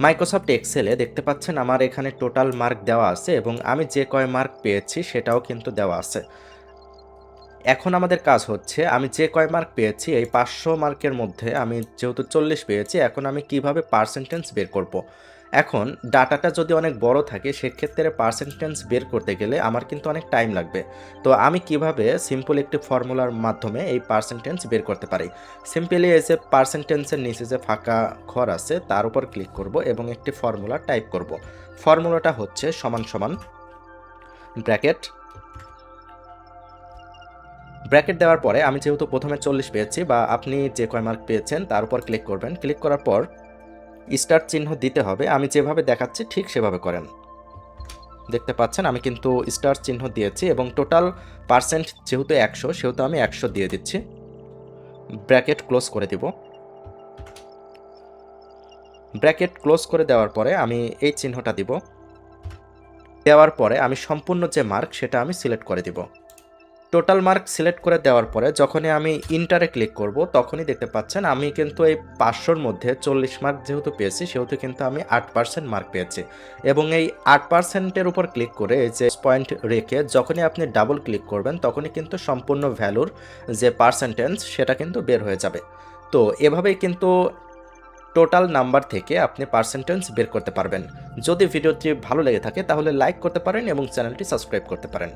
Microsoft এক্সেলে দেখতে পাচ্ছেন আমার এখানে টোটাল মার্ক দেওয়া আছে এবং আমি যে কয় মার্ক পেয়েছি সেটাও কিন্তু দেওয়া আছে। এখন আমাদের কাজ হচ্ছে আমি যে কয় মার্ক পেয়েছি এই 500 মার্কের মধ্যে আমি যেহেতু 40 পেয়েছি, এখন আমি কিভাবে পার্সেন্টেজ বের করব। এখন ডাটাটা যদি অনেক বড় থাকে সেক্ষেত্রে পার্সেন্টেজ বের করতে গেলে আমার কিন্তু অনেক টাইম লাগবে। তো আমি কিভাবে সিম্পল একটি ফর্মুলার মাধ্যমে এই পার্সেন্টেজ বের করতে পারি। সিম্পলি এই যে পার্সেন্টেজের নিচে যে ফাঁকা ঘর আছে তার উপর ক্লিক করব এবং একটি ফর্মুলা টাইপ করব। ফর্মুলাটা হচ্ছে সমান সমান ব্র্যাকেট, ব্র্যাকেট দেওয়ার পরে আমি যেহেতু প্রথমে 40 পেয়েছি বা আপনি যে কয় মার্ক পেয়েছেন তার উপর ক্লিক করবেন। ক্লিক করার পর স্টার চিহ্ন দিতে হবে। আমি যেভাবে দেখাচ্ছি ঠিক সেভাবে করেন। দেখতে পাচ্ছেন আমি কিন্তু স্টার চিহ্ন দিয়েছি এবং টোটাল পার্সেন্ট যেহেতু 100 সেহেতু আমি 100 দিয়ে দিচ্ছি। ব্র্যাকেট ক্লোজ করে দিব। ব্র্যাকেট ক্লোজ করে দেওয়ার পরে আমি এই চিহ্নটা দিব। দেওয়ার পরে আমি সম্পূর্ণ যে মার্ক সেটা আমি সিলেক্ট করে দিব। টোটাল মার্ক সিলেক্ট করে দেওয়ার পরে যখনই আমি ইন্টারে ক্লিক করব তখনই দেখতে পাচ্ছেন আমি কিন্তু এই 500-র মধ্যে 40 মার্ক যেহেতু পেয়েছি সেহেতু কিন্তু আমি 8% মার্ক পেয়েছি এবং এই 8%-এর উপর ক্লিক করে এই যে পয়েন্ট রেখে যখনই আপনি ডাবল ক্লিক করবেন তখনই কিন্তু সম্পূর্ণ ভ্যালুর যে পার্সেন্টেজ সেটা কিন্তু বের হয়ে যাবে। তো এভাবেই কিন্তু টোটাল নাম্বার থেকে আপনি পার্সেন্টেজ বের করতে পারবেন। যদি ভিডিওটি ভালো লেগে থাকে তাহলে লাইক করতে পারেন এবং চ্যানেলটি সাবস্ক্রাইব করতে পারেন।